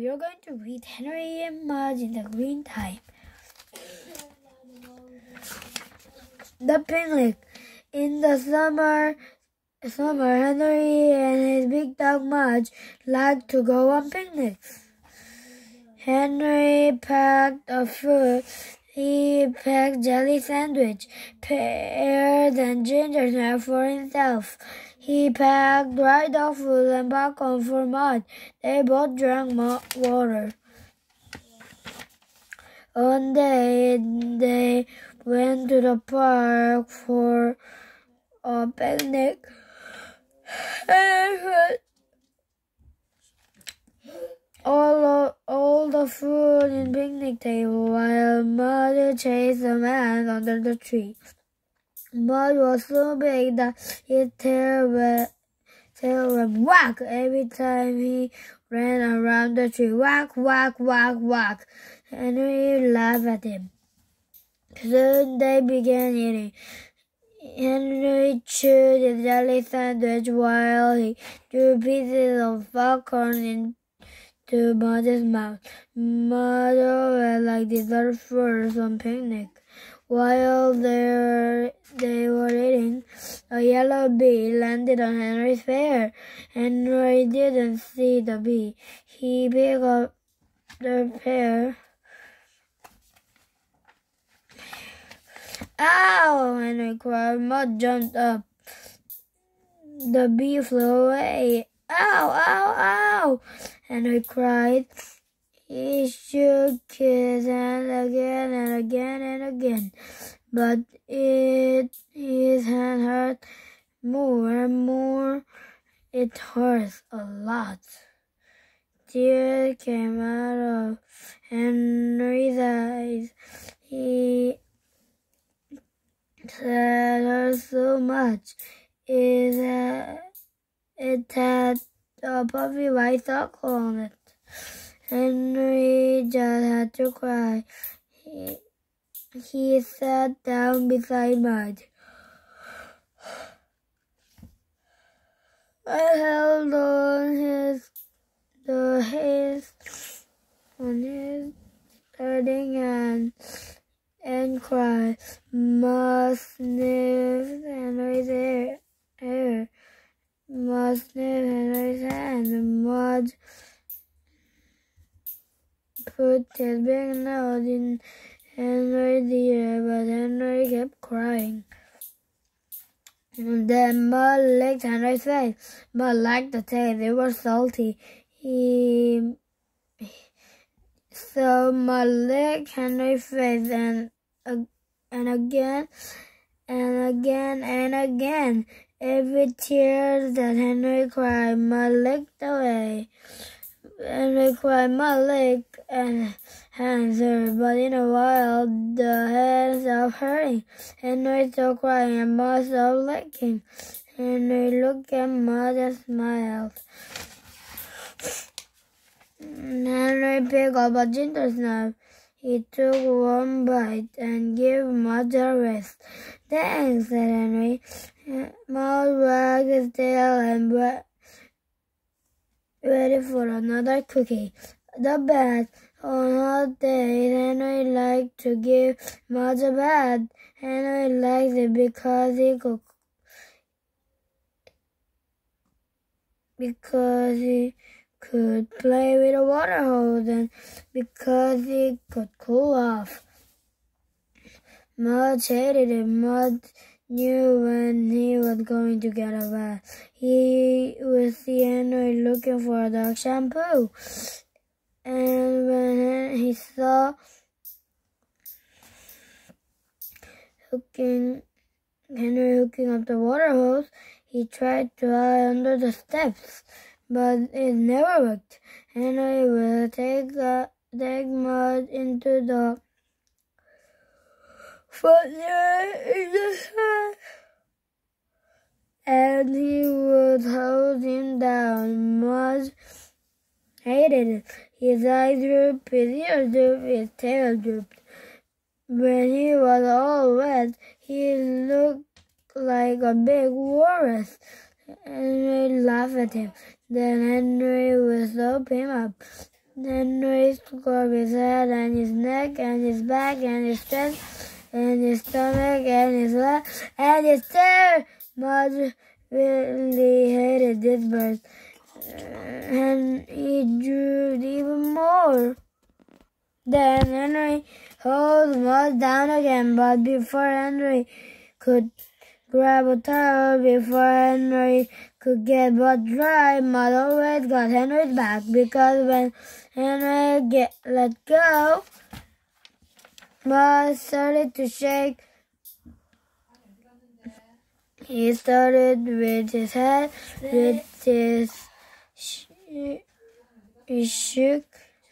we are going to read Henry and Mudge in the Green Time. The picnic. In the summer, Henry and his big dog Mudge liked to go on picnics. Henry packed a food. He packed jelly sandwich, pears and ginger snap for himself. He packed dried dog food and popcorn for Mudge. They both drank water. One day, they went to the park for a picnic. All the food in picnic table while Mudge chased the man under the tree. Mudge was so big that his tail went whack every time he ran around the tree. Whack, whack, whack, whack. Henry laughed at him. Soon they began eating. Henry chewed his jelly sandwich while he threw pieces of popcorn into Mudge's mouth. Mudge always liked dessert first on picnic. While they were eating, a yellow bee landed on Henry's hair. Henry didn't see the bee. He picked up the pear. Ow! Henry cried. Mudge jumped up. The bee flew away. Ow! Ow! Ow! Henry cried. He shook his hand again and again and again, but his hand hurt more and more. It hurt a lot. Tears came out of Henry's eyes. He said hurt so much. It had a puffy white circle on it. Henry just had to cry. He sat down beside Mudge. I held on his hurting hand and cried. Mudge sniffed Henry's hair. Mudge sniffed Henry's hand. Mudge put his big nose in Henry's ear, but Henry kept crying. Then Mudge licked Henry's face. Mudge liked the taste. It was salty. So Mudge licked Henry's face and again and again and again. Every tear that Henry cried, Mudge licked away. Henry cried, Mudge licked and hands hurt, but in a while the hands stopped hurting. Henry stopped crying and Mudge stopped licking. Henry looked at Mudge and smiled. Henry picked up a ginger snap. He took one bite and gave Mudge a rest. Thanks, said Henry. Mudge wagged his tail and waited for another cookie. The bath. On hot days, Henry liked to give Mudge a bath. Henry liked it because he could play with a water hose and because he could cool off. Mudge hated it. Mudge knew when he was going to get a bath. He would see Henry looking for the shampoo. And when he saw Henry hooking up the water hose, he tried to hide under the steps, but it never worked. Henry would take Mudge into the front yard in the sun, and he would hose him down. Mudge hated it. His eyes drooped, his ears drooped, his tail drooped. When he was all wet, he looked like a big walrus. Henry laughed at him. Then Henry would soap him up. Henry scrubbed his head and his neck and his back and his chest and his stomach and his legs and his tail. Mudge really hated this bird, and he drew even more. Then Henry held Mudge down again, but before Henry could grab a towel, before Henry could get Mudge dry, Mudge always got Henry's back, because when Henry let go, Mudge started to shake. He started with his head, he shook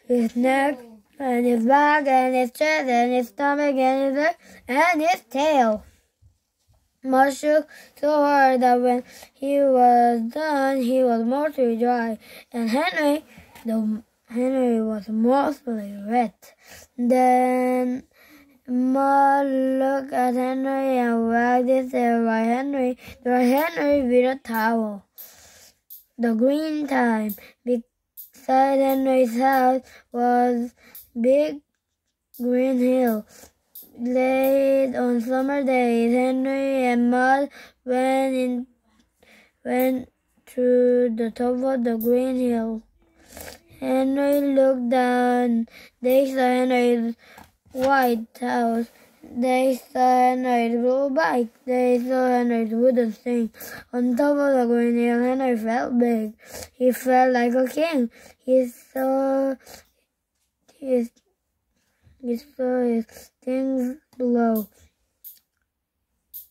his neck, and his back, and his chest, and his stomach, and his leg, and his tail. Mudge shook so hard that when he was done, he was mostly dry, and Henry was mostly wet. Then Mudge looked at Henry and wagged his tail while Henry dried Henry with a towel. The green time. Beside Henry's house was big green hill. Late on summer days, Henry and Mudge went to the top of the green hill. Henry looked down. They saw Henry's white house. They saw Henry's blue bike. They saw Henry's wooden swing. On top of the green hill, Henry felt big. He felt like a king. He saw his things below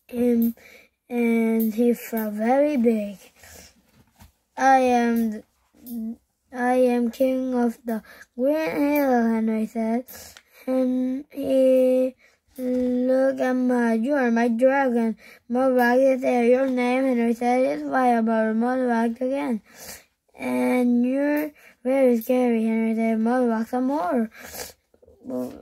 him, and he felt very big. I am king of the green hill, Henry said. And he looked at Mudge. You are my dragon. Mudge wagged his tail. Your name, Henry said, is Firebird. Mudge wagged again. And you're very scary, Henry said. Mudge wagged some more.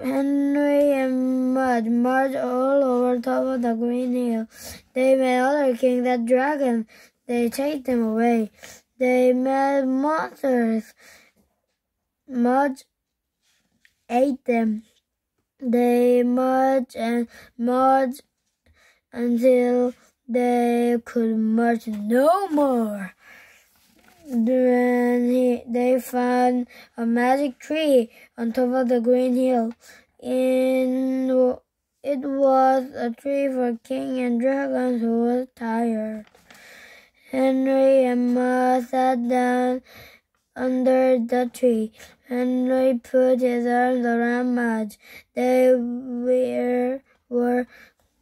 Henry and Mudge marched all over top of the green hill. They met other kings and dragons. They chased them away. They met monsters. Mudge ate them. They marched and marched until they could march no more. Then they found a magic tree on top of the green hill. It was a tree for king and dragons who was tired. Henry and Mudge sat down under the tree. Henry put his arms around Mudge. They were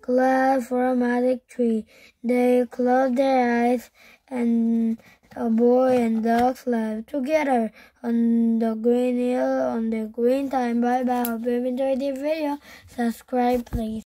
glad for a magic tree. They closed their eyes, and a boy and dog slept together on the green hill on the green time. Bye bye. Hope you enjoyed this video. Subscribe, please.